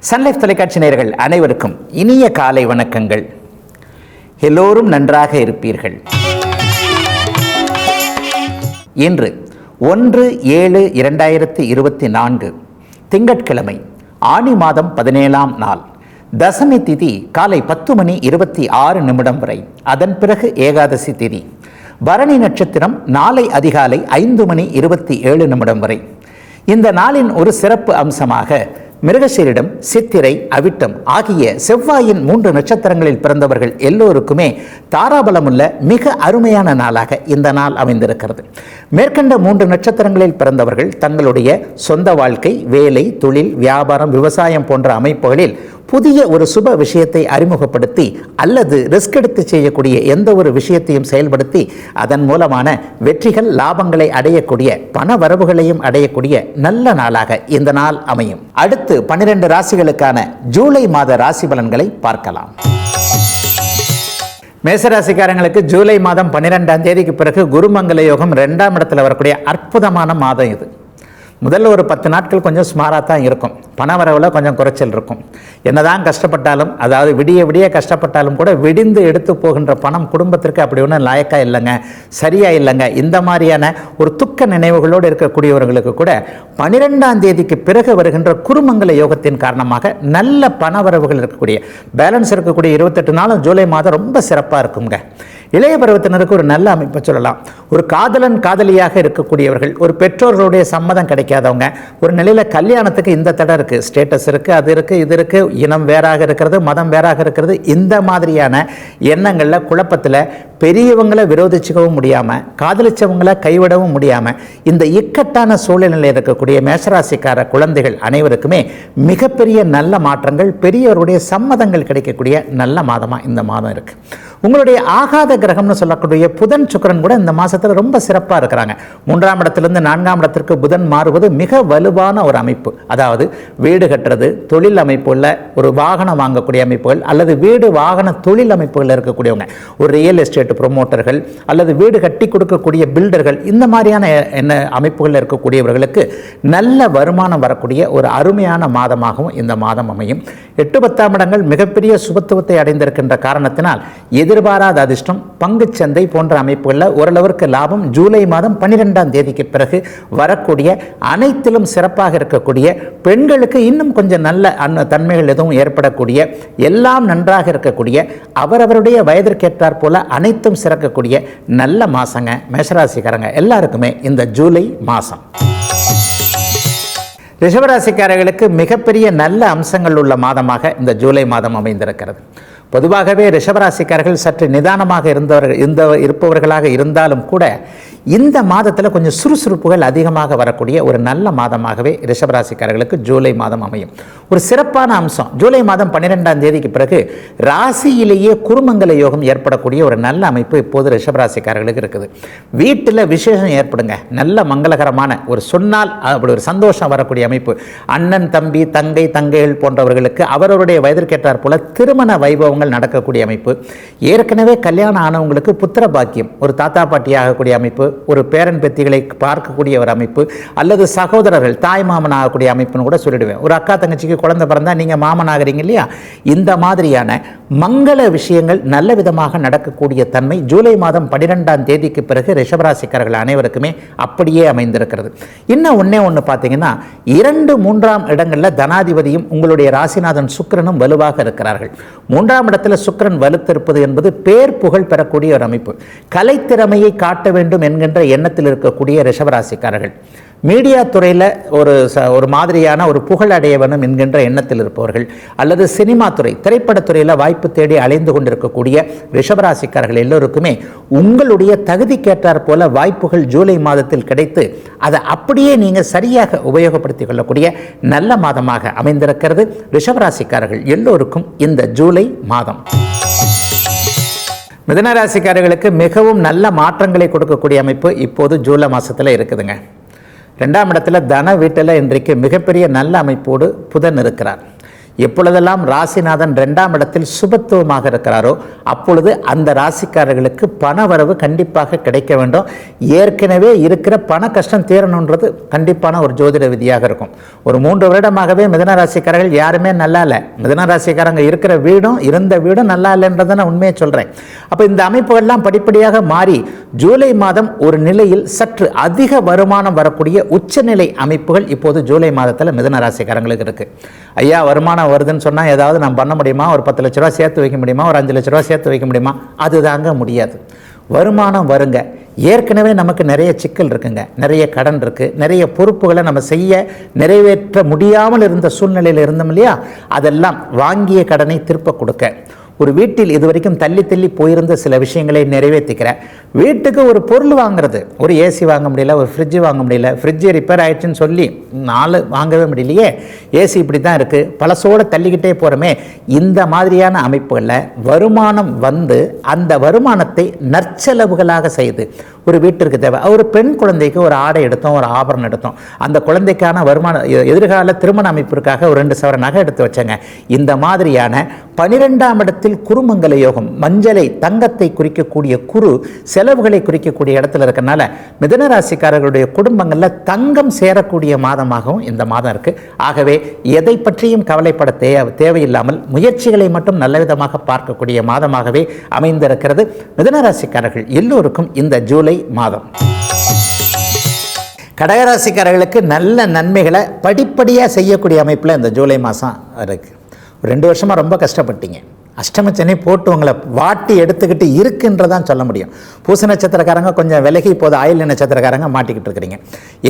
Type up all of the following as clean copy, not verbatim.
Sun Life தொலைக்காட்சி நேயர்கள் அனைவருக்கும் இனிய காலை வணக்கங்கள். எல்லோரும் நன்றாக இருப்பீர்கள். இன்று 1/7/2024 திங்கட்கிழமை, ஆனி மாதம் 17ஆம் நாள், தசமி திதி காலை 10:26 வரை. அதன் பிறகு ஏகாதசி திதி. பரணி நட்சத்திரம் நாளை அதிகாலை 5:27 வரை. இந்த நாளின் ஒரு சிறப்பு அம்சமாக மிருகசீரிடம், சித்திரை, அவிட்டம் ஆகிய செவ்வாயின் 3 நட்சத்திரங்களில் பிறந்தவர்கள் எல்லோருக்குமே தாராபலமுள்ள மிக அருமையான நாளாக இந்த நாள் அமைந்திருக்கிறது. மேற்கண்ட 3 நட்சத்திரங்களில் பிறந்தவர்கள் தங்களுடைய சொந்த வாழ்க்கை, வேலை, தொழில், வியாபாரம், விவசாயம் போன்ற அமைப்புகளில் புதிய ஒரு சுப விஷயத்தை அறிமுகப்படுத்தி அல்லது ரிஸ்க் எடுத்து செய்யக்கூடிய எந்த ஒரு விஷயத்தையும் செயல்படுத்தி அதன் மூலமான வெற்றிகள், லாபங்களை அடையக்கூடிய, பண வரவுகளையும் அடையக்கூடிய நல்ல நாளாக இந்த நாள் அமையும். அடுத்து 12 ராசிகளுக்கான ஜூலை மாத ராசி பலன்களை பார்க்கலாம். மேசராசிக்காரங்களுக்கு ஜூலை மாதம் 12ஆம் தேதிக்கு பிறகு குருமங்கல யோகம் 2ஆம் இடத்துல வரக்கூடிய அற்புதமான மாதம் இது. முதல்ல ஒரு 10 நாட்கள் கொஞ்சம் சுமாராக தான் இருக்கும். பண வரவில் கொஞ்சம் குறைச்சல் இருக்கும். என்னதான் கஷ்டப்பட்டாலும், அதாவது விடிய விடிய கஷ்டப்பட்டாலும் கூட விடிந்து எடுத்து போகின்ற பணம் குடும்பத்திற்கு அப்படி ஒன்றும் லாயக்கா இல்லைங்க, சரியா இல்லைங்க, இந்த மாதிரியான ஒரு துக்க நினைவுகளோடு இருக்கக்கூடியவர்களுக்கு கூட 12ஆம் தேதிக்கு பிறகு வருகின்ற குருமங்கல யோகத்தின் காரணமாக நல்ல பண வரவுகள் இருக்கக்கூடிய, பேலன்ஸ் இருக்கக்கூடிய 28 நாளும் ஜூலை மாதம் ரொம்ப சிறப்பாக இருக்குங்க. இளைய பருவத்தினருக்கு ஒரு நல்ல அமைப்பை சொல்லலாம். ஒரு காதலன் காதலியாக இருக்கக்கூடியவர்கள், ஒரு பெற்றோர்களுடைய சம்மதம் கிடைக்காதவங்க, ஒரு நிலையில் கல்யாணத்துக்கு இந்த தடை இருக்குது, ஸ்டேட்டஸ் இருக்குது, அது இருக்குது, இது இருக்குது, இனம் வேறாக இருக்கிறது, மதம் வேறாக இருக்கிறது, இந்த மாதிரியான எண்ணங்களில் குழப்பத்தில் பெரியவங்களை விரோதிச்சுக்கவும் முடியாமல், காதலிச்சவங்களை கைவிடவும் முடியாமல், இந்த இக்கட்டான சூழ்நிலையில் இருக்கக்கூடிய மேஷராசிக்கார குழந்தைகள் அனைவருக்குமே மிகப்பெரிய நல்ல மாற்றங்கள், பெரியவருடைய சம்மதங்கள் கிடைக்கக்கூடிய நல்ல மாதமாக இந்த மாதம் இருக்குது. உங்களுடைய ஆகாத கிரகம்னு சொல்லக்கூடிய புதன், சுக்கிரன் கூட இந்த மாதத்தில் ரொம்ப சிறப்பாக இருக்கிறாங்க. 3ஆம் இடத்திலிருந்து 4ஆம் இடத்திற்கு புதன் மாறுவது மிக வலுவான ஒரு அமைப்பு. அதாவது வீடு கட்டுறது, தொழில் அமைப்புள்ள ஒரு வாகனம் வாங்கக்கூடிய அமைப்புகள், அல்லது வீடு வாகன தொழில் அமைப்புகள் இருக்கக்கூடியவங்க, ஒரு ரியல் எஸ்டேட் ப்ரொமோட்டர்கள் அல்லது வீடு கட்டி கொடுக்கக்கூடிய பில்டர்கள், இந்த மாதிரியான அமைப்புகளில் இருக்கக்கூடியவர்களுக்கு நல்ல வருமானம் வரக்கூடிய ஒரு அருமையான மாதமாகவும் இந்த மாதம் அமையும். 8, 10ஆம் இடங்கள் மிகப்பெரிய சுபத்துவத்தை அடைந்திருக்கின்ற காரணத்தினால் எதிர்பாராத அதிர்ஷ்டம், பங்குச்சந்தை போன்ற அமைப்புகளில் ஓரளவிற்கு லாபம் ஜூலை மாதம் 12ஆம் தேதிக்கு பிறகு வரக்கூடிய, அனைத்திலும் சிறப்பாக இருக்கக்கூடிய, பெண்களுக்கு இன்னும் கொஞ்சம் நல்ல தன்மைகள் எதுவும் ஏற்படக்கூடிய, எல்லாம் நன்றாக இருக்கக்கூடிய, அவரவருடைய வயதிற்கேற்றாற் போல அனைத்தும் சிறக்கக்கூடிய நல்ல மாசங்க மேஷராசிக்காரங்க எல்லாருக்குமே இந்த ஜூலை மாதம். ரிஷபராசிக்காரர்களுக்கு மிகப்பெரிய நல்ல அம்சங்கள் உள்ள மாதமாக இந்த ஜூலை மாதம் அமைந்திருக்கிறது. பொதுவாகவே ரிஷபராசிக்காரர்கள் சற்று நிதானமாக இருப்பவர்களாக இருந்தாலும் கூட இந்த மாதத்தில் கொஞ்சம் சுறுசுறுப்புகள் அதிகமாக வரக்கூடிய ஒரு நல்ல மாதமாகவே ரிஷபராசிக்காரர்களுக்கு ஜூலை மாதம் அமையும். ஒரு சிறப்பான அம்சம், ஜூலை மாதம் 12ஆம் தேதிக்கு பிறகு ராசியிலேயே குருமங்கல யோகம் ஏற்படக்கூடிய ஒரு நல்ல அமைப்பு இப்போது ரிஷபராசிக்காரர்களுக்கு இருக்குது. வீட்டில் விசேஷம் ஏற்படுங்க, நல்ல மங்களகரமான ஒரு சொன்னால் அப்படி ஒரு சந்தோஷம் வரக்கூடிய அமைப்பு. அண்ணன், தம்பி, தங்கை, தங்கைகள் போன்றவர்களுக்கு அவரவருடைய வயதிற்கேற்றாற் போல திருமண வைபவங்கள் நடக்கக்கூடிய அமைப்பு. ஏற்கனவே கல்யாணம் ஆனவங்களுக்கு புத்திர பாக்கியம், ஒரு தாத்தா பாட்டி ஆகக்கூடிய அமைப்பு, ஒரு பேரன் பேத்திகளை பார்க்கக்கூடிய ஒரு அமைப்பு, அல்லது சகோதரர்கள் தாய் மாமன் ஆகக்கூடிய அமைப்புன்னு கூட சொல்லிடுவேன். ஒரு அக்கா தங்கச்சிக்கு குழந்தை பிறந்தா நீங்க மாமன் ஆகிறீங்க இல்லையா, இந்த மாதிரியான மங்கள விஷயங்கள் நல்ல விதமாக நடக்கக்கூடிய தன்மை ஜூலை மாதம் 12ஆம் தேதிக்கு பிறகு ரிஷபராசிக்காரர்கள் அனைவருக்குமே அப்படியே அமைந்திருக்கிறது. இன்னும் ஒன்று பார்த்தீங்கன்னா, 2, 3ஆம் இடங்களில் தனாதிபதியும் உங்களுடைய ராசிநாதன் சுக்கிரனும் வலுவாக இருக்கிறார்கள். 3ஆம் இடத்துல சுக்கிரன் வலுத்திருப்பது என்பது பேர் புகழ் பெறக்கூடிய ஒரு அமைப்பு. கலைத்திறமையை காட்ட வேண்டும் என்கின்ற எண்ணத்தில் இருக்கக்கூடிய ரிஷபராசிக்காரர்கள், மீடியா துறையில் ஒரு மாதிரியான ஒரு புகழ் அடைய வேண்டும் என்கின்ற எண்ணத்தில் இருப்பவர்கள், அல்லது சினிமா துறை, திரைப்படத்துறையில் வாய்ப்பு தேடி அலைந்து கொண்டிருக்கக்கூடிய ரிஷபராசிக்காரர்கள் எல்லோருக்குமே உங்களுடைய தகுதிக்கேற்றாற் போல வாய்ப்புகள் ஜூலை மாதத்தில் கிடைத்து அதை அப்படியே நீங்கள் சரியாக உபயோகப்படுத்திக் கொள்ளக்கூடிய நல்ல மாதமாக அமைந்திருக்கிறது ரிஷபராசிக்காரர்கள் எல்லோருக்கும் இந்த ஜூலை மாதம். மிதுனராசிக்காரர்களுக்கு மிகவும் நல்ல மாற்றங்களை கொடுக்கக்கூடிய அமைப்பு இப்போது ஜூலை மாதத்தில் இருக்குதுங்க. 2ஆம் இடத்துல தன வீட்டில் இன்றைக்கு மிகப்பெரிய நல்ல அமைப்போடு புதன் இருக்கிறார். எப்பொழுதெல்லாம் ராசிநாதன் 2ஆம் இடத்தில் சுபத்துவமாக இருக்கிறாரோ அப்பொழுது அந்த ராசிக்காரர்களுக்கு பண வரவு கண்டிப்பாக கிடைக்க வேண்டும். ஏற்கனவே இருக்கிற பண கஷ்டம் தீரணுன்றது கண்டிப்பான ஒரு ஜோதிட விதியாக இருக்கும். ஒரு 3 வருடமாகவே மிதுன ராசிக்காரர்கள் யாருமே நல்லா இல்லை. மிதுன ராசிக்காரங்க இருக்கிற வீடும் இருந்த வீடும் நல்லா இல்லைன்றதை நான் உண்மையை சொல்கிறேன். அப்போ இந்த அமைப்புகள்லாம் படிப்படியாக மாறி ஜூலை மாதம் ஒரு நிலையில் சற்று அதிக வருமானம் வரக்கூடிய உச்சநிலை அமைப்புகள் இப்போது ஜூலை மாதத்தில் மிதுன ராசிக்காரங்களுக்கு இருக்குது. ஐயா வருமானம் வருதுன்னு சொன்னால் ஏதாவது நான் பண்ண முடியுமா? ஒரு 10 லட்ச ரூபா சேர்த்து வைக்க முடியுமா? ஒரு 5 லட்ச ரூபா சேர்த்து வைக்க முடியுமா? அதுதாங்க முடியாது. வருமானம் வருங்க. ஏற்கனவே நமக்கு நிறைய சிக்கல் இருக்குங்க, நிறைய கடன் இருக்குது, நிறைய பொறுப்புகளை நம்ம நிறைவேற்ற முடியாமல் இருந்த சூழ்நிலையில் இருந்தோம் இல்லையா? அதெல்லாம் வாங்கிய கடனை திருப்ப கொடுக்க, ஒரு வீட்டில் இதுவரைக்கும் தள்ளி போயிருந்த சில விஷயங்களை நிறைவேற்றிக்கிறேன். வீட்டுக்கு ஒரு பொருள் வாங்குறது, ஒரு ஏசி வாங்க முடியல, ஒரு ஃப்ரிட்ஜு வாங்க முடியல, ஃப்ரிட்ஜு ரிப்பேர் ஆயிடுச்சுன்னு சொல்லி 4 வாங்கவே முடியலையே, ஏசி இப்படி தான் இருக்குது, பழசோடு தள்ளிக்கிட்டே போகிறோமே. இந்த மாதிரியான அமைப்புகளில் வருமானம் வந்து அந்த வருமானத்தை நற்செலவுகளாக செய்து ஒரு வீட்டிற்கு தேவை. ஒரு பெண் குழந்தைக்கு ஒரு ஆடை எடுத்தோம், ஒரு ஆபரணம் எடுத்தோம், அந்த குழந்தைக்கான வருமான எதிர்கால திருமண அமைப்பிற்காக ஒரு 2 சவர நகை எடுத்து வச்சங்க. இந்த மாதிரியான 12ஆம் இடத்தில் குருமங்கல யோகம், மஞ்சளை தங்கத்தை குறிக்கக்கூடிய குரு செலவுகளை குறிக்கக்கூடிய இடத்துல இருக்கனால மிதுன ராசிக்காரர்களுடைய குடும்பங்களில் தங்கம் சேரக்கூடிய மாதமாகவும் இந்த மாதம் இருக்கு. ஆகவே எதை பற்றியும் கவலைப்பட தேவையில்லாமல் முயற்சிகளை மட்டும் நல்ல விதமாக பார்க்கக்கூடிய மாதமாகவே அமைந்திருக்கிறது மிதுன ராசிக்காரர்கள் எல்லோருக்கும் இந்த ஜூலை மாதம். கடகராசிக்காரர்களுக்கு நல்ல நன்மைகளை படிப்படியாக செய்யக்கூடிய அமைப்பில் இந்த ஜூலை மாதம் இருக்குது. 2 வருஷமாக ரொம்ப கஷ்டப்பட்டீங்க. அஷ்டமச்சனை போட்டு உங்களை வாட்டி எடுத்துக்கிட்டு இருக்குன்றதான் சொல்ல முடியும். பூச நட்சத்திரக்காரங்க கொஞ்சம் விலகி இப்போது ஆயில்ய நட்சத்திரக்காரங்க மாட்டிக்கிட்டு இருக்கிறீங்க.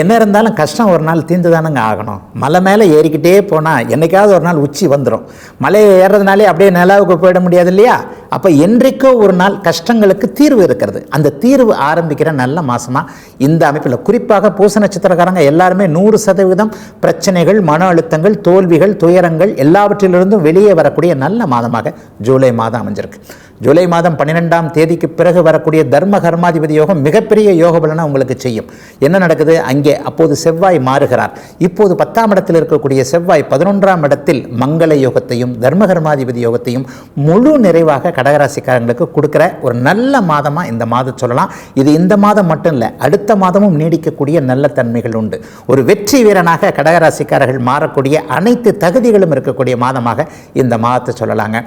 என்ன இருந்தாலும் கஷ்டம் ஒரு நாள் தீர்ந்து தானுங்க ஆகணும். மலை மேலே ஏறிக்கிட்டே போனால் என்னைக்காவது ஒரு நாள் உச்சி வந்துடும். மலையை ஏறுறதுனாலே அப்படியே நிலாவுக்கு போயிட முடியாது இல்லையா? அப்போ என்றைக்கோ ஒரு நாள் கஷ்டங்களுக்கு தீர்வு இருக்கிறது. அந்த தீர்வு ஆரம்பிக்கிற நல்ல மாதமாக இந்த அமைப்பில் குறிப்பாக பூச நட்சத்திரக்காரங்க எல்லாருமே 100% பிரச்சனைகள், மன அழுத்தங்கள், தோல்விகள், துயரங்கள் எல்லாவற்றிலிருந்தும் வெளியே வரக்கூடிய நல்ல மாதமாக ஜூலை மாதம் அமைஞ்சிருக்கு. ஜூலை மாதம் 12ஆம் தேதிக்கு பிறகு வரக்கூடிய தர்ம கர்மாதிபதி யோகம் மிகப்பெரிய யோக பலனை உங்களுக்கு செய்யும். என்ன நடக்குது அங்கே? அப்போது செவ்வாய் மாறுகிறார். இப்போது 10ஆம் இடத்தில் இருக்கக்கூடிய செவ்வாய் 11ஆம் இடத்தில் மங்கள யோகத்தையும் தர்ம கர்மாதிபதி யோகத்தையும் முழு நிறைவாக கடகராசிக்காரங்களுக்கு கொடுக்குற ஒரு நல்ல மாதமாக இந்த மாதம் சொல்லலாம். இது இந்த மாதம் மட்டும் இல்லை, அடுத்த மாதமும் நீடிக்கக்கூடிய நல்ல தன்மைகள் உண்டு. ஒரு வெற்றி வீரனாக கடகராசிக்காரர்கள் மாறக்கூடிய அனைத்து தகுதிகளும் இருக்கக்கூடிய மாதமாக இந்த மாதத்தை சொல்லலாங்க.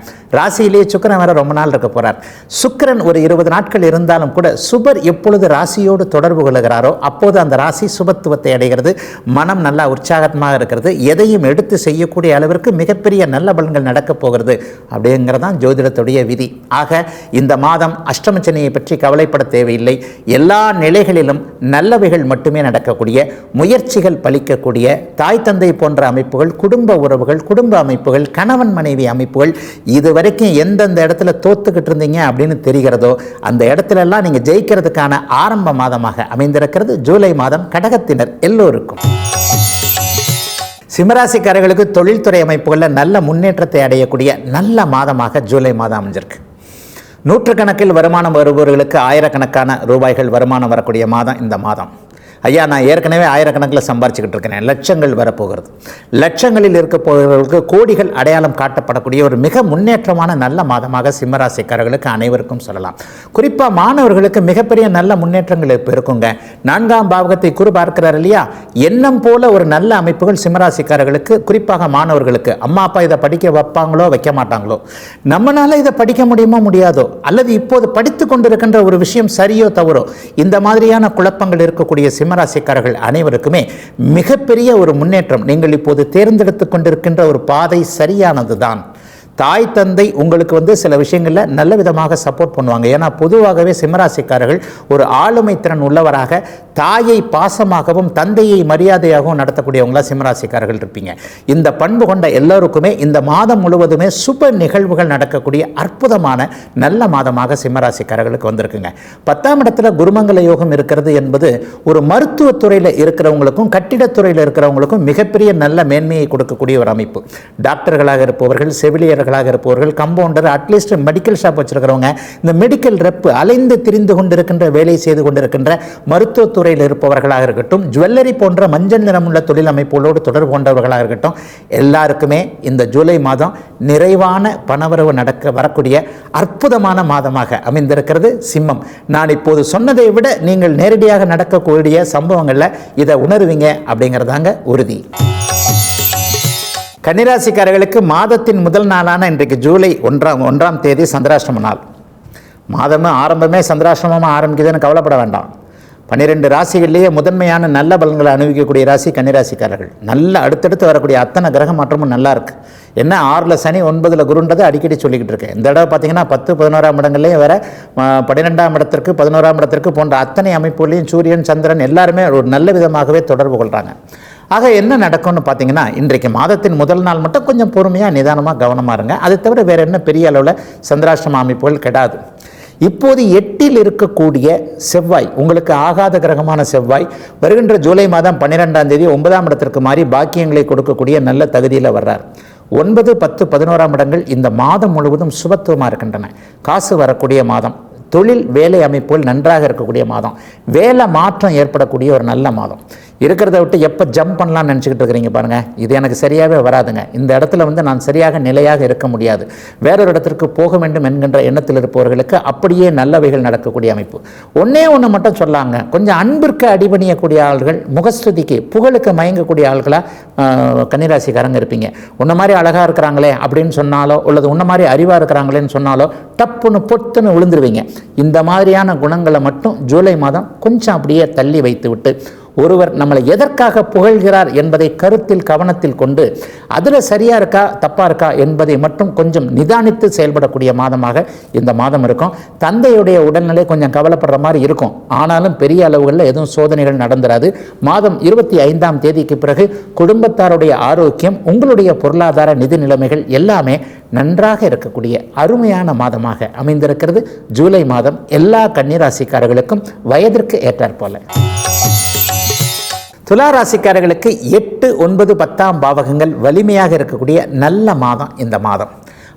ராசியிலேயே சுக்கிரன் வர ரொம்ப நாள் இருக்க போறார். சுக்கிரன் ஒரு 20 நாட்கள் இருந்தாலும் கூட சுபர் எப்பொழுது ராசியோடு தொடர்பு கொள்கிறாரோ அப்போது அந்த ராசி சுபத்துவத்தை அடைகிறது. மனம் நல்லா உற்சாகமாக இருக்கிறது. எதையும் எடுத்து செய்யக்கூடிய அளவிற்கு மிகப்பெரிய நல்ல பலன்கள் நடக்கப் போகிறது அப்படிங்கிறதான் ஜோதிடத்துடைய விதி. ஆக இந்த மாதம் அஷ்டமச்சனியை பற்றி கவலைப்பட தேவையில்லை. எல்லா நிலைகளிலும் நல்லவைகள் மட்டுமே நடக்கக்கூடிய, முயற்சிகள் பலிக்கக்கூடிய, தாய் தந்தை போன்ற அமைப்புகள், குடும்ப உறவுகள், குடும்ப அமைப்புகள், கணவன் மனைவி அமைப்புகள், இதுவரைக்கும் எந்தெந்த இடத்துல தோத்துக்கிட்டு இருந்தீங்க அப்படின்னு தெரிகிறதோ அந்த இடத்துல எல்லாம் நீங்க ஜெயிக்கிறதுக்கான ஆரம்ப மாதமாக அமைந்திருக்கிறது ஜூலை மாதம் கடகத்தினர் எல்லோருக்கும். சிம்மராசிக்காரர்களுக்கு தொழில்துறை அமைப்புகளில் நல்ல முன்னேற்றத்தை அடையக்கூடிய நல்ல மாதமாக ஜூலை மாதம் அமைஞ்சிருக்கு. நூற்றுக்கணக்கில் வருமானம் வருபவர்களுக்கு ஆயிரக்கணக்கான ரூபாய்கள் வருமானம் வரக்கூடிய மாதம் இந்த மாதம். ஐயா நான் ஏற்கனவே ஆயிரக்கணக்கில் சம்பாரிச்சுக்கிட்டு இருக்கிறேன், லட்சங்கள் வரப்போகிறது. லட்சங்களில் இருக்க போகிறவர்களுக்கு கோடிகள் அடையாளம் காட்டப்படக்கூடிய ஒரு மிக முன்னேற்றமான நல்ல மாதமாக சிம்மராசிக்காரர்களுக்கு அனைவருக்கும் சொல்லலாம். குறிப்பாக மாணவர்களுக்கு மிகப்பெரிய நல்ல முன்னேற்றங்கள் இப்போ இருக்குங்க. 4ஆம் பாவகத்தை குரு பார்க்கிறார் இல்லையா? எண்ணம் போல ஒரு நல்ல அமைப்புகள் சிம்மராசிக்காரர்களுக்கு, குறிப்பாக மாணவர்களுக்கு. அம்மா அப்பா இதை படிக்க வைப்பாங்களோ வைக்க மாட்டாங்களோ, நம்மளால இதை படிக்க முடியுமோ முடியாதோ, அல்லது இப்போது படித்து கொண்டிருக்கின்ற ஒரு விஷயம் சரியோ தவறோ, இந்த மாதிரியான குழப்பங்கள் இருக்கக்கூடிய ராசிக்காரர்கள் அனைவருக்குமே மிகப்பெரிய ஒரு முன்னேற்றம். நீங்கள் இப்போது தேர்ந்தெடுத்து கொண்டிருக்கின்ற ஒரு பாதை சரியானதுதான். தாய் தந்தை உங்களுக்கு சில விஷயங்களில் நல்ல விதமாக சப்போர்ட் பண்ணுவாங்க. ஏன்னா பொதுவாகவே சிம்மராசிக்காரர்கள் ஒரு ஆளுமை திறன் உள்ளவராக, தாயை பாசமாகவும் தந்தையை மரியாதையாகவும் நடத்தக்கூடியவங்களா சிம்மராசிக்காரர்கள் இருப்பீங்க. இந்த பண்பு கொண்ட எல்லோருக்குமே இந்த மாதம் முழுவதுமே சுப நிகழ்வுகள் நடக்கக்கூடிய அற்புதமான நல்ல மாதமாக சிம்மராசிக்காரர்களுக்கு வந்திருக்குங்க. 10ஆம் இடத்துல குருமங்கல யோகம் இருக்கிறது என்பது ஒரு மருத்துவத்துறையில் இருக்கிறவங்களுக்கும் கட்டிடத்துறையில் இருக்கிறவங்களுக்கும் மிகப்பெரிய நல்ல மேன்மையை கொடுக்கக்கூடிய ஒரு அமைப்பு. டாக்டர்களாக இருப்பவர்கள், செவிலியர் இருப்பவர்கள், கம்பவுண்டர், அட்லீஸ்ட் மெடிக்கல் ஷாப் வச்சிருக்கிறவங்க, இந்த மெடிக்கல் ரெப், அலைந்து திரிந்து கொண்டிருக்கின்ற வேலை செய்து கொண்டிருக்கின்ற மருத்துவத்துறை துறையில் இருப்பவர்களாக இருக்கட்டும், ஜுவல்லரி போன்ற மஞ்சள் நிறமுள்ள தொழில் அமைப்புகளோடு தொடர்பு கொண்டவர்களாக இருக்கட்டும், எல்லாருக்குமே இந்த ஜூலை மாதம் நிறைவான பணவரவு வரக்கூடிய அற்புதமான மாதமாக அமைந்திருக்கிறது சிம்மம். நான் இப்போது சொன்னதை விட நீங்கள் நேரடியாக நடக்கக்கூடிய சம்பவங்களில் இதை உணர்வீங்க அப்படிங்கிறதாங்க உறுதி. கன்னிராசிக்காரர்களுக்கு மாதத்தின் முதல் நாளான இன்றைக்கு ஜூலை 1ஆம் தேதி சந்திராஷ்டம நாள். மாதமும் ஆரம்பமே சந்திராஷ்டமமாக ஆரம்பிக்குதுன்னு கவலைப்பட வேண்டாம். 12 ராசிகளிலேயே முதன்மையான நல்ல பலன்களை அனுபவிக்கக்கூடிய ராசி கன்னிராசிக்காரர்கள். நல்ல அடுத்தடுத்து வரக்கூடிய அத்தனை கிரக மாற்றமும் நல்லா இருக்குது. என்ன 6ல் சனி 9ல் குருன்றதை அடிக்கடி சொல்லிக்கிட்டு இருக்கேன். இந்த தடவை பார்த்தீங்கன்னா 10, 11ஆம் இடங்கள்லேயும் வேற 12ஆம் இடத்திற்கு 11ஆம் இடத்திற்கு போன்ற அத்தனை அமைப்புகளையும் சூரியன் சந்திரன் எல்லாருமே ஒரு நல்ல விதமாகவே தொடர்பு கொள்கிறாங்க. ஆக என்ன நடக்கும்னு பார்த்தீங்கன்னா, இன்றைக்கு மாதத்தின் முதல் நாள் மட்டும் கொஞ்சம் பொறுமையாக நிதானமாக கவனமாக இருங்க. அதை தவிர வேறு என்ன பெரிய அளவில் சந்திராஷ்டம அமைப்புகள் கிடையாது. இப்போது 8ல் இருக்கக்கூடிய செவ்வாய், உங்களுக்கு ஆகாத கிரகமான செவ்வாய், வருகின்ற ஜூலை மாதம் 12ஆம் தேதி 9ஆம் இடத்திற்கு மாறி பாக்கியங்களை கொடுக்கக்கூடிய நல்ல தகுதியில் வர்றார். 9, 10, 11ஆம் இடங்கள் இந்த மாதம் முழுவதும் சுபத்துவமாக இருக்கின்றன. காசு வரக்கூடிய மாதம், தொழில் வேலை அமைப்புகள் நன்றாக இருக்கக்கூடிய மாதம், வேலை மாற்றம் ஏற்படக்கூடிய ஒரு நல்ல மாதம். இருக்கிறத விட்டு எப்போ ஜம்ப் பண்ணலாம்னு நினச்சிக்கிட்டு இருக்கிறீங்க பாருங்கள், இது எனக்கு சரியாகவே வராதுங்க. இந்த இடத்துல நான் சரியாக நிலையாக இருக்க முடியாது, வேறொரு இடத்திற்கு போக வேண்டும் என்கின்ற எண்ணத்தில் இருப்பவர்களுக்கு அப்படியே நல்லவைகள் நடக்கக்கூடிய அமைப்பு. ஒன்று மட்டும் சொல்லாங்க, கொஞ்சம் அன்பிற்கு அடிபணியக்கூடிய ஆள்கள், முகஸ்துதிக்கு புகழுக்கு மயங்கக்கூடிய ஆள்களாக கன்னிராசிக்காரங்க இருப்பீங்க. உன்ன மாதிரி அழகாக இருக்கிறாங்களே அப்படின்னு சொன்னாலோ, அல்லது உன்ன மாதிரி அறிவாக இருக்கிறாங்களேன்னு சொன்னாலோ டப்புன்னு பொத்துன்னு விழுந்துருவீங்க. இந்த மாதிரியான குணங்களை மட்டும் ஜூலை மாதம் கொஞ்சம் அப்படியே தள்ளி வைத்து விட்டு, ஒருவர் நம்மளை எதற்காக புகழ்கிறார் என்பதை கருத்தில் கவனத்தில் கொண்டு அதில் சரியாக இருக்கா தப்பாக இருக்கா என்பதை மட்டும் கொஞ்சம் நிதானித்து செயல்படக்கூடிய மாதமாக இந்த மாதம் இருக்கும். தந்தையுடைய உடல்நிலை கொஞ்சம் கவலைப்படுற மாதிரி இருக்கும், ஆனாலும் பெரிய அளவுகளில் எதுவும் சோதனைகள் நடந்துராது. மாதம் 25ஆம் தேதிக்கு பிறகு குடும்பத்தாருடைய ஆரோக்கியம், உங்களுடைய பொருளாதார நிதி நிலைமைகள் எல்லாமே நன்றாக இருக்கக்கூடிய அருமையான மாதமாக அமைந்திருக்கிறது ஜூலை மாதம். எல்லா கன்னிராசிக்காரர்களுக்கும் வயதிற்கு ஏற்றாற்போல. துலா ராசிக்காரர்களுக்கு 8, 9, 10ஆம் பாவகங்கள் வலிமையாக இருக்கக்கூடிய நல்ல மாதம் இந்த மாதம்.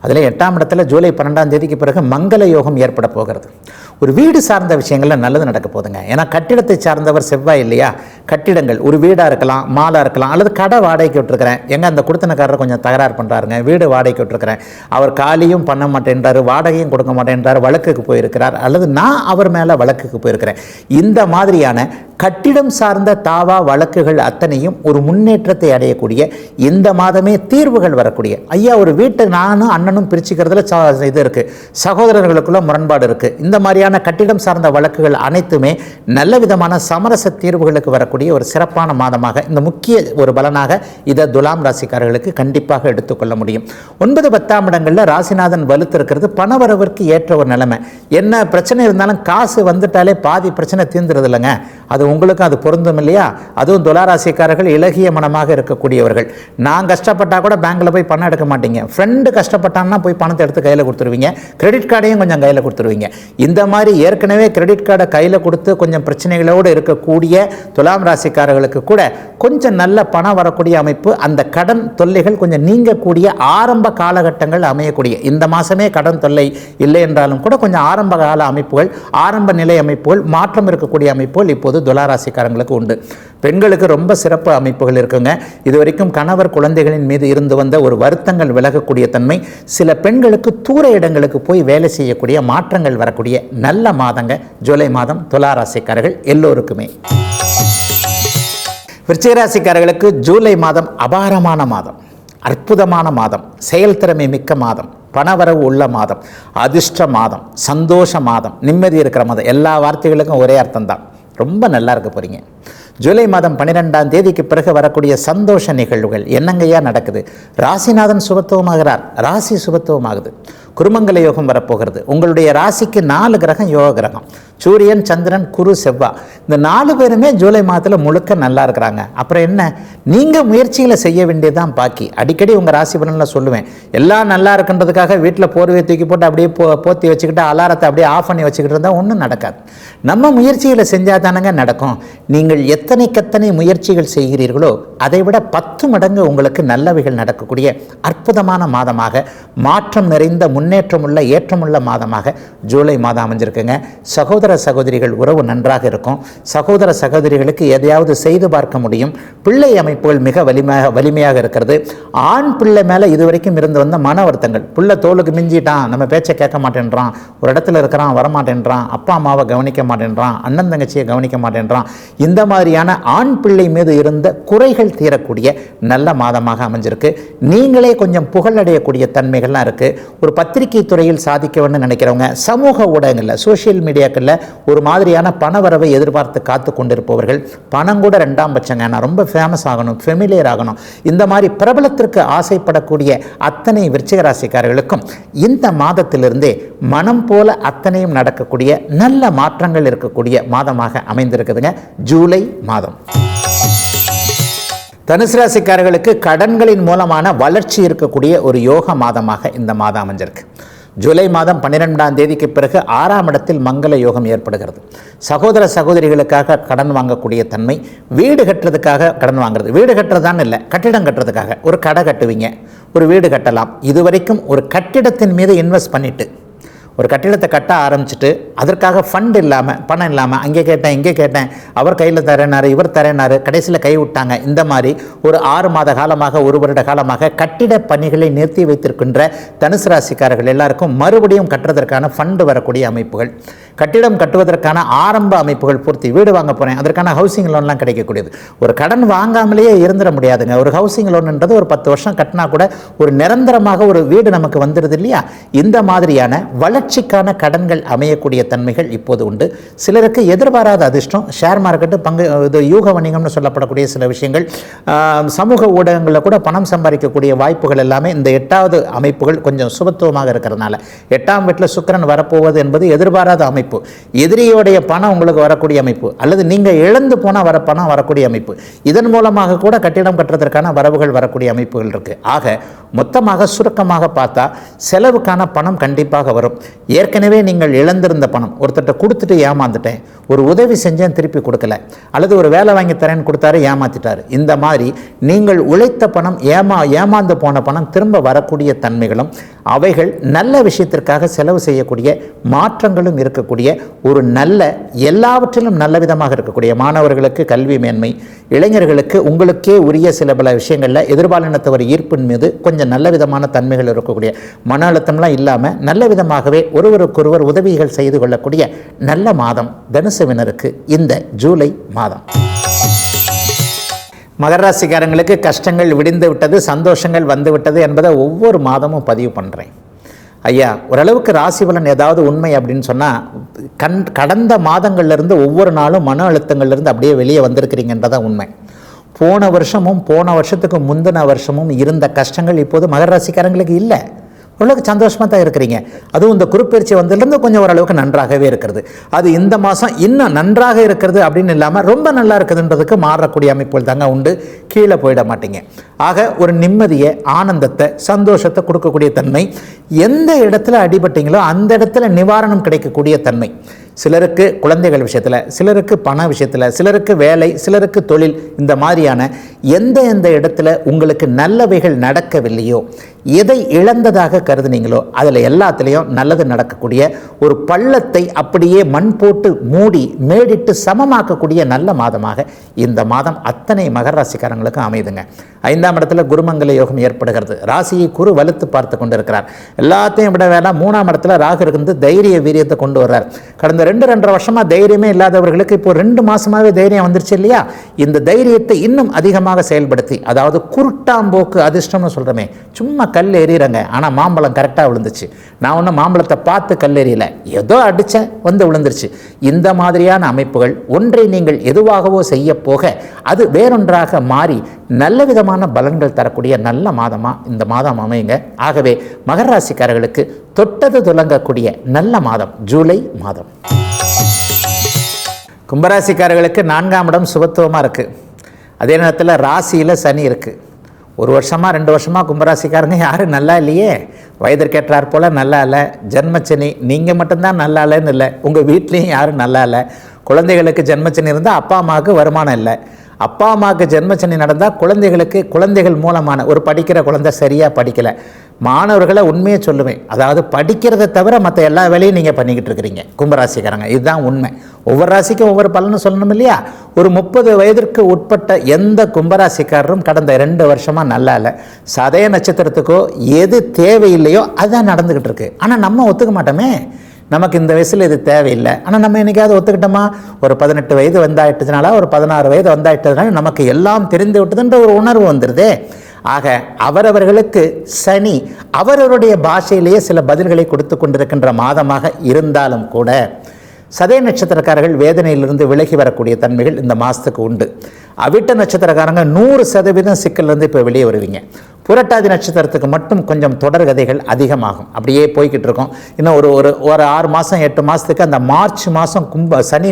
அதில் 8ஆம் இடத்துல ஜூலை 12ஆம் தேதிக்கு பிறகு மங்கள யோகம் ஏற்பட போகிறது. ஒரு வீடு சார்ந்த விஷயங்களில் நல்லது நடக்க போதுங்க. ஏன்னா கட்டிடத்தை சார்ந்தவர் செவ்வாய் இல்லையா. கட்டிடங்கள், ஒரு வீடாக இருக்கலாம், மாலாக இருக்கலாம், அல்லது கடை வாடகைக்கு விட்டுருக்கிறேன், எங்கே அந்த குடுத்தனக்காரர் கொஞ்சம் தகராறு பண்ணுறாருங்க, வீடு வாடகைக்கு விட்டுருக்கிறேன், அவர் காலியும் பண்ண மாட்டேன்றார், வாடகையும் கொடுக்க மாட்டேன்றார், வழக்குக்கு போயிருக்கிறார், அல்லது நான் அவர் மேலே வழக்குக்கு போயிருக்கிறேன். இந்த மாதிரியான கட்டிடம் சார்ந்த தாவா வழக்குகள் அத்தனையும் ஒரு முன்னேற்றத்தை அடையக்கூடிய இந்த மாதமே தீர்வுகள் வரக்கூடிய. ஐயா, ஒரு வீட்டை நானும் அண்ணனும் பிரிச்சுக்கிறதுல இது இருக்குது, சகோதரர்களுக்குள்ள முரண்பாடு இருக்குது, இந்த மாதிரியான கட்டிடம் சார்ந்த வழக்குகள் அனைத்துமே நல்ல விதமான சமரச தீர்வுகளுக்கு வரக்கூடிய ஒரு சிறப்பான மாதமாக, இந்த முக்கிய ஒரு பலனாக இதை துலாம் ராசிக்காரர்களுக்கு கண்டிப்பாக எடுத்துக்கொள்ள முடியும். 9, 10ஆம் இடங்களில் ராசிநாதன் வலுத்திருக்கிறது. பணவரவிற்கு ஏற்ற ஒரு நிலைமை. என்ன பிரச்சனை இருந்தாலும் காசு வந்துட்டாலே பாதி பிரச்சனை தீர்ந்துருது இல்லைங்க. அது உங்களுக்கும் அது பொருந்தும் இல்லையா. அதுவும் துளாராசிக்காரர்கள் இலகிய மனமாக இருக்கக்கூடியவர்கள். நான் கஷ்டப்பட்டால் கூட பேங்க்கில் போய் பணம் எடுக்க மாட்டீங்க, ஃப்ரெண்டு கஷ்டப்பட்டான்னா போய் பணத்தை எடுத்து கையில் கொடுத்துருவீங்க, கிரெடிட் கார்டையும் கொஞ்சம் கையில் கொடுத்துருவீங்க. இந்த மாதிரி ஏற்கனவே கிரெடிட் கார்டை கையில் கொடுத்து கொஞ்சம் பிரச்சனைகளோடு இருக்கக்கூடிய துலாம் ராசிக்காரர்களுக்கு கூட கொஞ்சம் நல்ல பணம் வரக்கூடிய அமைப்பு, அந்த கடன் தொல்லைகள் கொஞ்சம் நீங்கக்கூடிய ஆரம்ப காலகட்டங்கள் அமையக்கூடிய. இந்த மாதமே கடன் தொல்லை இல்லை என்றாலும் கூட கொஞ்சம் ஆரம்ப கால அமைப்புகள், ஆரம்ப நிலை அமைப்புகள், மாற்றம் இருக்கக்கூடிய அமைப்புகள் இப்போது துளாராசிக்காரங்களுக்கு உண்டு. பெண்களுக்கு ரொம்ப சிறப்பு அமைப்புகள் இருக்குங்க. இதுவரைக்கும் கணவர் குழந்தைகளின் மீது இருந்து வந்த ஒரு வருத்தங்கள் விலகக்கூடிய தன்மை, சில பெண்களுக்கு தூர இடங்களுக்கு போய் வேலை செய்யக்கூடிய மாற்றங்கள் வரக்கூடிய நல்ல மாதங்க ஜூலை மாதம் துளாராசிக்காரர்கள் எல்லோருக்குமே. விருச்சிகராசிக்காரர்களுக்கு ஜூலை மாதம் அபாரமான மாதம், அற்புதமான மாதம், செயல்திறமை மிக்க மாதம், பணவரவு உள்ள மாதம், அதிர்ஷ்ட மாதம், சந்தோஷ மாதம், நிம்மதி இருக்கிற மாதம். எல்லா வார்த்தைகளுக்கும் ஒரே அர்த்தம்தான். ரொம்ப நல்லா இருக்க போகிறீங்க. ஜூலை மாதம் 12ஆம் தேதிக்கு பிறகு வரக்கூடிய சந்தோஷ நிகழ்வுகள் என்னங்கய்யா நடக்குது? ராசிநாதன் சுபத்துவமாகிறார், ராசி சுபத்துவமாகுது, குருமங்கல யோகம் வரப்போகிறது. உங்களுடைய ராசிக்கு 4 கிரகம் யோக கிரகம், சூரியன், சந்திரன், குரு, செவ்வாய். இந்த 4 பேருமே ஜூலை மாதத்தில் முழுக்க நல்லா இருக்கிறாங்க. அப்புறம் என்ன, நீங்கள் முயற்சிகளை செய்ய வேண்டியதுதான் பாக்கி. அடிக்கடி உங்கள் ராசி பலனில் சொல்லுவேன், எல்லாம் நல்லா இருக்குன்றதுக்காக வீட்டில் போர்வையை தூக்கி போட்டு அப்படியே போத்தி வச்சுக்கிட்டு அலாரத்தை அப்படியே ஆஃப் பண்ணி வச்சுக்கிட்டு இருந்தால் ஒன்றும் நடக்காது. நம்ம முயற்சிகளை செஞ்சால் தானங்க நடக்கும். நீங்கள் எத்தனை முயற்சிகள் செய்கிறீர்களோ அதை விட 10 மடங்கு உங்களுக்கு நல்லவைகள் நடக்கக்கூடிய அற்புதமான மாதமாக, மாற்றம் நிறைந்த முன்னேற்றமுள்ள ஏற்றமுள்ள மாதமாக ஜூலை மாதம் அமைஞ்சிருக்குங்க. சகோதர சகோதரிகள் உறவு நன்றாக இருக்கும். சகோதர சகோதரிகளுக்கு எதையாவது செய்து பார்க்க முடியும். பிள்ளை அமைப்புகள் மிக வலிமையாக இருக்கிறது. ஆண் பிள்ளை மேலே இதுவரைக்கும் இருந்து வந்த மன வருத்தங்கள், பிள்ளை தோலுக்கு மிஞ்சிட்டான், நம்ம பேச்சை கேட்க மாட்டேன்றான், ஒரு இடத்துல இருக்கிறான் வரமாட்டேன்றான், அப்பா அம்மாவை கவனிக்க மாட்டேன்றான், அண்ணன் தங்கச்சியை கவனிக்க மாட்டேன்றான், இந்த மாதிரியான ஆண் பிள்ளை மீது இருந்த குறைகள் தீரக்கூடிய நல்ல மாதமாக அமைஞ்சிருக்கு. நீங்களே கொஞ்சம் புகழடையக்கூடிய தன்மைகள்லாம் இருக்கு. ஒரு பத்திரிகை துறையில் சாதிக்க வேண்டும் நினைக்கிறவங்க, சமூக ஊடகங்களில் சோசியல் மீடியாக்களில் ஒரு மாதிரியான பணவரவை எதிர்பார்த்து காத்து கொண்டிருப்பவர்கள், பணம் கூட ரெண்டாம் பட்சங்க, நான் ரொம்ப ஃபேமஸ் ஆகணும், ஃபெமிலியர் ஆகணும், இந்த மாதிரி பிரபலத்திற்கு ஆசைப்படக்கூடிய அத்தனை விருச்சிக ராசிக்காரர்களுக்கும் இந்த மாதத்திலிருந்தே மனம் போல அத்தனையும் நடக்கக்கூடிய நல்ல மாற்றங்கள் இருக்கக்கூடிய மாதமாக அமைந்திருக்குதுங்க ஜூலை மாதம். தனுசு ராசிக்காரர்களுக்கு கடன்களின் மூலமான வளர்ச்சி இருக்கக்கூடிய ஒரு யோக மாதமாக இந்த மாதம் அமைஞ்சிருக்கு. ஜூலை மாதம் 12ஆம் தேதிக்கு பிறகு 6ஆம் இடத்தில் மங்கள யோகம் ஏற்படுகிறது. சகோதர சகோதரிகளுக்காக கடன் வாங்கக்கூடிய தன்மை, வீடு கட்டுறதுக்காக கடன் வாங்குறது, வீடு கட்டுறதான்னு இல்லை, கட்டிடம் கட்டுறதுக்காக ஒரு கடை கட்டுவீங்க, ஒரு வீடு கட்டலாம். இதுவரைக்கும் ஒரு கட்டிடத்தின் மீது இன்வெஸ்ட் பண்ணிட்டு ஒரு கட்டிடத்தை கட்ட ஆரம்பிச்சுட்டு அதற்காக ஃபண்ட் இல்லாமல், பணம் இல்லாமல், அங்கே கேட்டேன் இங்கே கேட்டேன், அவர் கையில் தரேனாரு இவர் தரேனாரு, கடைசியில் கை விட்டாங்க. இந்த மாதிரி ஒரு 6 மாத காலமாக, ஒரு வருட காலமாக கட்டிட பணிகளை நிறுத்தி வைத்திருக்கின்ற தனுசு ராசிக்காரர்கள் எல்லாருக்கும் மறுபடியும் கட்டுறதற்கான ஃபண்டு வரக்கூடிய அமைப்புகள், கட்டிடம் கட்டுவதற்கான ஆரம்ப அமைப்புகள் பூர்த்தி, வீடு வாங்க போகிறேன் அதற்கான ஹவுசிங் லோன்லாம் கிடைக்கக்கூடியது. ஒரு கடன் வாங்காமலேயே இருந்துட முடியாதுங்க. ஒரு ஹவுசிங் லோன்ன்றது ஒரு 10 வருஷம் கட்டினா கூட ஒரு நிரந்தரமாக ஒரு வீடு நமக்கு வந்துடுது இல்லையா? இந்த மாதிரியான வளர்ச்சிக்கான கடன்கள் அமையக்கூடிய தன்மைகள் இப்போது உண்டு. சிலருக்கு எதிர்பாராத அதிர்ஷ்டம், ஷேர் மார்க்கெட்டு, இது யூக வணிகம்னு சொல்லப்படக்கூடிய சில விஷயங்கள், சமூக ஊடகங்களில் கூட பணம் சம்பாதிக்கக்கூடிய வாய்ப்புகள் எல்லாமே இந்த 8வது அமைப்புகள் கொஞ்சம் சுபத்துவமாக இருக்கிறதுனால, 8ஆம் வீட்டில் சுக்கிரன் வரப்போவது என்பது எதிர்பாராத அமைப்பு. எதிரியோடைய பணம் உங்களுக்கு வரக்கூடிய அமைப்பு, அல்லது நீங்கள் இழந்து போனால் பணம் வரக்கூடிய அமைப்பு, இதன் மூலமாக கூட கட்டிடம் கட்டுறதற்கான வரவுகள் வரக்கூடிய அமைப்புகள் இருக்குது. ஆக மொத்தமாக சுருக்கமாக பார்த்தா செலவுக்கான பணம் கண்டிப்பாக வரும். ஏற்கனவே நீங்கள் இழந்திருந்த பணம், ஒருத்தர்கிட்ட கொடுத்துட்டு ஏமாந்துட்டேன், ஒரு உதவி செஞ்சேன் திருப்பி கொடுக்கல, அல்லது ஒரு வேலை வாங்கி தரேன்னு கொடுத்தாரு ஏமாத்திட்டாரு, இந்த மாதிரி நீங்கள் உழைத்த பணம் ஏமாந்து போன பணம் திரும்ப வரக்கூடிய தன்மைகளும், அவைகள் நல்ல விஷயத்திற்காக செலவு செய்யக்கூடிய மாற்றங்களும் இருக்கக்கூடிய ஒரு நல்ல, எல்லாவற்றிலும் நல்ல விதமாக இருக்கக்கூடிய, மாணவர்களுக்கு கல்வி மேன்மை, இளைஞர்களுக்கு உங்களுக்கே உரிய சில பல விஷயங்களில் எதிர்பாலினத்தவர் ஈர்ப்பின் மீது கொஞ்சம் நல்ல விதமான தன்மைகள் இருக்கக்கூடிய, மன அழுத்தம்லாம் இல்லாமல் நல்ல விதமாகவே ஒருவருக்கொருவர் உதவிகள் செய்து கொள்ளக்கூடிய நல்ல மாதம் தனுசுவினருக்கு இந்த ஜூலை மாதம். மகர ராசிக்காரங்களுக்கு கஷ்டங்கள் விடிந்து விட்டது, சந்தோஷங்கள் வந்து விட்டது என்பதை ஒவ்வொரு மாதமும் பதிவு பண்ணுறேன். ஐயா, ஓரளவுக்கு ராசி பலன் ஏதாவது உண்மை அப்படின்னு சொன்னால் கடந்த மாதங்கள்லேருந்து ஒவ்வொரு நாளும் மன அழுத்தங்கள்லேருந்து அப்படியே வெளியே வந்திருக்கிறீங்கன்றதான் உண்மை. போன வருஷமும் போன வருஷத்துக்கு முந்தின வருஷமும் இருந்த கஷ்டங்கள் இப்போது மகர ராசிக்காரங்களுக்கு இல்லை. ஓரளவுக்கு சந்தோஷமாக தான் இருக்கிறீங்க. அதுவும் இந்த குருப்பெயர்ச்சி வந்ததுலேருந்து கொஞ்சம் ஓரளவுக்கு நன்றாகவே இருக்கிறது. அது இந்த மாதம் இன்னும் நன்றாக இருக்கிறது அப்படின்னு இல்லாமல் ரொம்ப நல்லா இருக்குதுன்றதுக்கு மாறக்கூடிய அமைப்புகள் தாங்க உண்டு. கீழே போயிட மாட்டீங்க. ஆக ஒரு நிம்மதியை, ஆனந்தத்தை, சந்தோஷத்தை கொடுக்கக்கூடிய தன்மை, எந்த இடத்துல அடிபட்டீங்களோ அந்த இடத்துல நிவாரணம் கிடைக்கக்கூடிய தன்மை. சிலருக்கு குழந்தைகள் விஷயத்தில், சிலருக்கு பண விஷயத்தில், சிலருக்கு வேலை, சிலருக்கு தொழில், இந்த மாதிரியான எந்த இடத்துல உங்களுக்கு நல்லவைகள் நடக்கவில்லையோ, எதை இழந்ததாக கருதுனீங்களோ அதில் எல்லாத்துலேயும் நல்லது நடக்கக்கூடிய ஒரு பள்ளத்தை அப்படியே மண் போட்டு மூடி மேடிட்டு சமமாக்கக்கூடிய நல்ல மாதமாக இந்த மாதம் அத்தனை மகர ராசிக்காரங்களுக்கும் அமைதுங்க. 5ஆம் இடத்துல குருமங்கல யோகம் ஏற்படுகிறது. ராசியை குரு வலுத்து பார்த்து கொண்டு இருக்கிறார். எல்லாத்தையும் விட வேணாம், 3ஆம் இடத்துல ராகு இருந்து தைரிய வீரியத்தை கொண்டு வர்றார். கடந்த 2-2.5 வருஷமாக தைரியமே இல்லாதவர்களுக்கு இப்போ 2 மாதமாகவே தைரியம் வந்துருச்சு இல்லையா? இந்த தைரியத்தை இன்னும் அதிகமாக செயல்படுத்தி, அதாவது குருட்டாம்போக்கு அதிர்ஷ்டம்னு சொல்கிறோமே, சும்மா கல் எறிகிறங்க, ஆனால் மாம்பழம் கரெக்டாக விழுந்துச்சு. நான் ஒன்றும் மாம்பழத்தை பார்த்து கல் எறியலை, ஏதோ அடித்தேன் வந்து விழுந்துருச்சு. இந்த மாதிரியான அமைப்புகள் ஒன்றை நீங்கள் எதுவாகவோ செய்ய போக அது வேறொன்றாக மாறி நல்ல விதமான பலன்கள் தரக்கூடிய நல்ல மாதமாக இந்த மாதம் அமையுங்க. ஆகவே மகர ராசிக்காரர்களுக்கு தொட்டது துலங்கக்கூடிய நல்ல மாதம் ஜூலை மாதம். கும்பராசிக்காரர்களுக்கு 4ஆம் இடம் சுபத்துவமாக இருக்குது. அதே நேரத்தில் ராசியில் சனி இருக்குது. 1 வருஷமாக 2 வருஷமாக கும்பராசிக்காரங்க யாரும் நல்லா இல்லையே, வயதிற்கேற்றார் போல் நல்லா இல்லை. ஜென்மச்சனி, நீங்கள் மட்டும்தான் நல்லா இல்லைன்னு இல்லை, உங்கள் வீட்லேயும் யாரும் நல்லா இல்லை. குழந்தைகளுக்கு ஜென்மச்சனி இருந்தால் அப்பா அம்மாவுக்கு வருமானம் இல்லை. அப்பா அம்மாவுக்கு ஜென்மச்சனி நடந்தால் குழந்தைகள் மூலமான ஒரு படிக்கிற குழந்தை சரியாக படிக்கலை, மாணவர்களை உண்மையை சொல்லுவேன், அதாவது படிக்கிறத தவிர மற்ற எல்லா வேலையும் நீங்கள் பண்ணிக்கிட்டு இருக்கிறீங்க கும்பராசிக்காரங்க. இதுதான் உண்மை. ஒவ்வொரு ராசிக்கும் ஒவ்வொரு பலன்னு சொல்லணும் இல்லையா? ஒரு 30 வயதிற்கு உட்பட்ட எந்த கும்பராசிக்காரரும் கடந்த 2 வருஷமாக நல்லா இல்லை. சதய நட்சத்திரத்துக்கோ எது தேவையில்லையோ அதுதான் நடந்துக்கிட்டு இருக்கு. ஆனால் நம்ம ஒத்துக்க மாட்டோமே. நமக்கு இந்த வயசில் இது தேவையில்லை. ஆனால் நம்ம என்னைக்காவது ஒத்துக்கிட்டோமா? ஒரு 18 வயது வந்தாயிட்டதுனால, ஒரு 16 வயது வந்தாயிட்டதுனால நமக்கு எல்லாம் தெரிந்து விட்டதுன்ற ஒரு உணர்வு வந்துடுதே. ஆக அவரவர்களுக்கு சனி அவரவருடைய பாஷையிலேயே சில பதில்களை கொடுத்து கொண்டிருக்கின்ற மாதமாக இருந்தாலும் கூட சதய நட்சத்திரக்காரர்கள் வேதனையிலிருந்து விலகி வரக்கூடிய தன்மைகள் இந்த மாதத்துக்கு உண்டு. அவிட்ட நட்சத்திரக்காரங்க 100% சிக்கல்லேருந்து இப்போ வெளியே வருவீங்க. புரட்டாதி நட்சத்திரத்துக்கு மட்டும் கொஞ்சம் தொடர்கதைகள் அதிகமாகும். அப்படியே போய்கிட்டு இருக்கோம். இன்னும் ஒரு 6 மாதம் 8 மாதத்துக்கு அந்த மார்ச் மாதம் சனி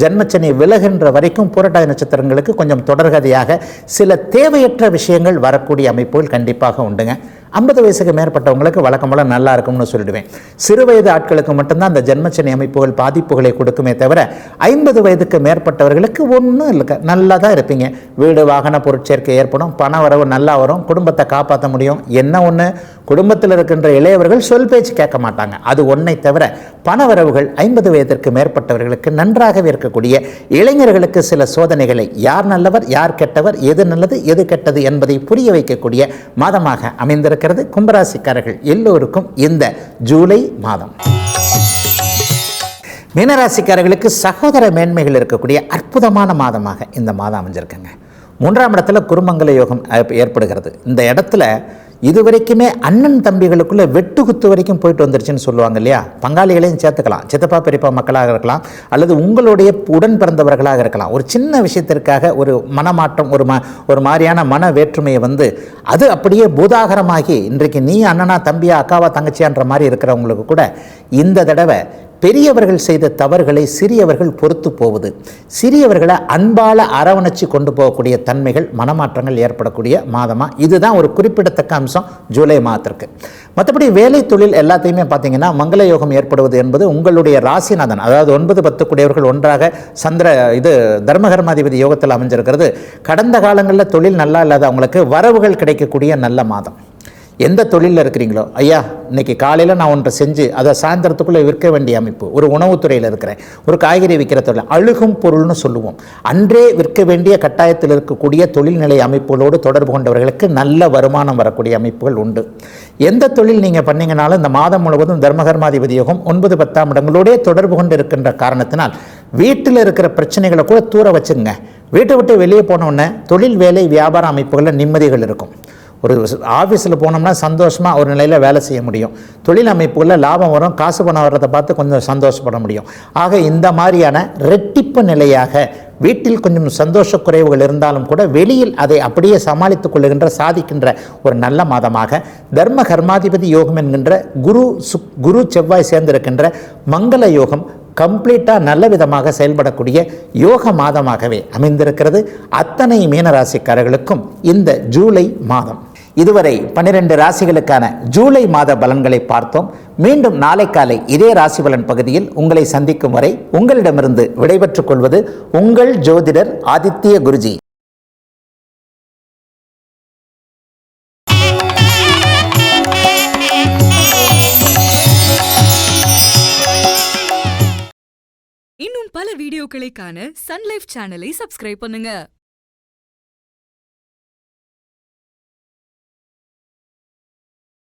ஜென்மச்சனி விலகின்ற வரைக்கும் புரட்டாதி நட்சத்திரங்களுக்கு கொஞ்சம் தொடர்கதையாக சில தேவையற்ற விஷயங்கள் வரக்கூடிய அமைப்புகள் கண்டிப்பாக உண்டுங்க. 50 வயசுக்கு மேற்பட்டவங்களுக்கு வழக்கம் போல நல்லா இருக்கும்னு சொல்லிடுவேன். சிறு வயது ஆட்களுக்கு மட்டும்தான் அந்த ஜென்மச்சனி அமைப்புகள் பாதிப்புகளை கொடுக்குமே தவிர 50 வயதுக்கு மேற்பட்டவர்களுக்கு ஒன்றும் இல்லை, நல்லா தான் இருப்பீங்க. வீடு வாகன பொருட்சேர்க்கை ஏற்படும், பண வரவு நல்லா வரும், குடும்பத்தை காப்பாற்ற முடியும். என்ன ஒன்று, குடும்பத்தில் இருக்கின்ற இளையவர்கள் சொல் பேச்சு கேட்க மாட்டாங்க. அது ஒன்றை தவிர பண வரவுகள் 50 வயதிற்கு மேற்பட்டவர்களுக்கு நன்றாகவே இருக்கக்கூடிய இளைஞர்களுக்கு சில சோதனைகளை, யார் நல்லவர் யார் கெட்டவர், எது நல்லது எது கெட்டது என்பதை புரிய வைக்கக்கூடிய மாதமாக அமைந்திருக்கிறது கும்பராசிக்காரர்கள் எல்லோருக்கும் இந்த ஜூலை மாதம். மீனராசிக்காரர்களுக்கு சகோதர மேன்மைகள் இருக்கக்கூடிய அற்புதமான மாதமாக இந்த மாதம் அமைஞ்சிருக்குங்க. 3ஆம் இடத்துல குருமங்கல யோகம் ஏற்படுகிறது. இந்த இடத்துல இதுவரைக்குமே அண்ணன் தம்பிகளுக்குள்ள வெட்டு குத்து வரைக்கும் போயிட்டு வந்துருச்சுன்னு சொல்லுவாங்க இல்லையா? பங்காளிகளையும் சேர்த்துக்கலாம், சித்தப்பா பெரியப்பா மக்களாக இருக்கலாம், அல்லது உங்களுடைய உடன் பிறந்தவர்களாக இருக்கலாம். ஒரு சின்ன விஷயத்திற்காக ஒரு மனமாற்றம், ஒரு மாதிரியான மன வேற்றுமையை அது அப்படியே பூதாகரமாகி இன்றைக்கு நீ அண்ணனா தம்பியா அக்காவா தங்கச்சியான்ற மாதிரி இருக்கிறவங்களுக்கு கூட இந்த தடவை பெரியவர்கள் செய்த தவறுகளை சிறியவர்கள் பொறுத்து போவது, சிறியவர்களை அன்பால அரவணைச்சு கொண்டு போகக்கூடிய தன்மைகள், மனமாற்றங்கள் ஏற்படக்கூடிய மாதமாக இதுதான் ஒரு குறிப்பிடத்தக்க அம்சம் ஜூலை மாதத்திற்கு. மற்றபடி வேலை தொழில் எல்லாத்தையுமே பார்த்தீங்கன்னா மங்கள யோகம் ஏற்படுவது என்பது உங்களுடைய ராசிநாதன், அதாவது 9, 10 கூடியவர்கள் ஒன்றாக தர்மகர்மாதிபதி யோகத்தில் அமைஞ்சிருக்கிறது. கடந்த காலங்களில் தொழில் நல்லா இல்லாத அவங்களுக்கு வரவுகள் கிடைக்கக்கூடிய நல்ல மாதம். எந்த தொழிலில் இருக்கிறீங்களோ, ஐயா இன்னைக்கு காலையில் நான் ஒன்றை செஞ்சு அதை சாயந்தரத்துக்குள்ளே விற்க வேண்டிய அமைப்பு, ஒரு உணவுத்துறையில் இருக்கிறேன், ஒரு காய்கறி விற்கிற தொழில், அழுகும் பொருள்னு சொல்லுவோம், அன்றே விற்க வேண்டிய கட்டாயத்தில் இருக்கக்கூடிய தொழில்நிலை அமைப்புகளோடு தொடர்பு கொண்டவர்களுக்கு நல்ல வருமானம் வரக்கூடிய அமைப்புகள் உண்டு. எந்த தொழில் நீங்கள் பண்ணீங்கனாலும் இந்த மாதம் முழுவதும் தர்மகர்மாதிபதி யோகம் 9, 10ஆம் இடங்களோடே தொடர்பு கொண்டு இருக்கின்ற காரணத்தினால் வீட்டில் இருக்கிற பிரச்சனைகளை கூட தூர வச்சுங்க. வீட்டை விட்டு வெளியே போனோடனே தொழில் வேலை வியாபார அமைப்புகளில் நிம்மதிகள் இருக்கும். ஒரு ஆஃபீஸில் போனோம்னா சந்தோஷமாக ஒரு நிலையில் வேலை செய்ய முடியும். தொழில் அமைப்புகளில் லாபம் வரும், காசு பணம் வர்றதை பார்த்து கொஞ்சம் சந்தோஷப்பட முடியும். ஆக இந்த மாதிரியான ரெட்டிப்பு நிலையாக வீட்டில் கொஞ்சம் சந்தோஷ குறைவுகள் இருந்தாலும் கூட வெளியில் அதை அப்படியே சமாளித்துக் கொள்ளுகின்ற சாதிக்கின்ற ஒரு நல்ல மாதமாக தர்ம கர்மாதிபதி யோகம் என்கின்ற குரு செவ்வாய் சேர்ந்திருக்கின்ற மங்கள யோகம் கம்ப்ளீட்டாக நல்ல விதமாக செயல்படக்கூடிய யோக மாதமாகவே அமைந்திருக்கிறது அத்தனை மீனராசிக்காரர்களுக்கும் இந்த ஜூலை மாதம். இதுவரை 12 ராசிகளுக்கான ஜூலை மாத பலன்களை பார்த்தோம். மீண்டும் நாளை காலை இதே ராசி பலன் பகுதியில் உங்களை சந்திக்கும் வரை உங்களிடமிருந்து விடைபெற்றுக் கொள்வது உங்கள் ஜோதிடர் ஆதித்ய குருஜி. இன்னும் பல வீடியோக்களை காண சன் லைஃப் சேனலை சப்ஸ்கிரைப் பண்ணுங்க.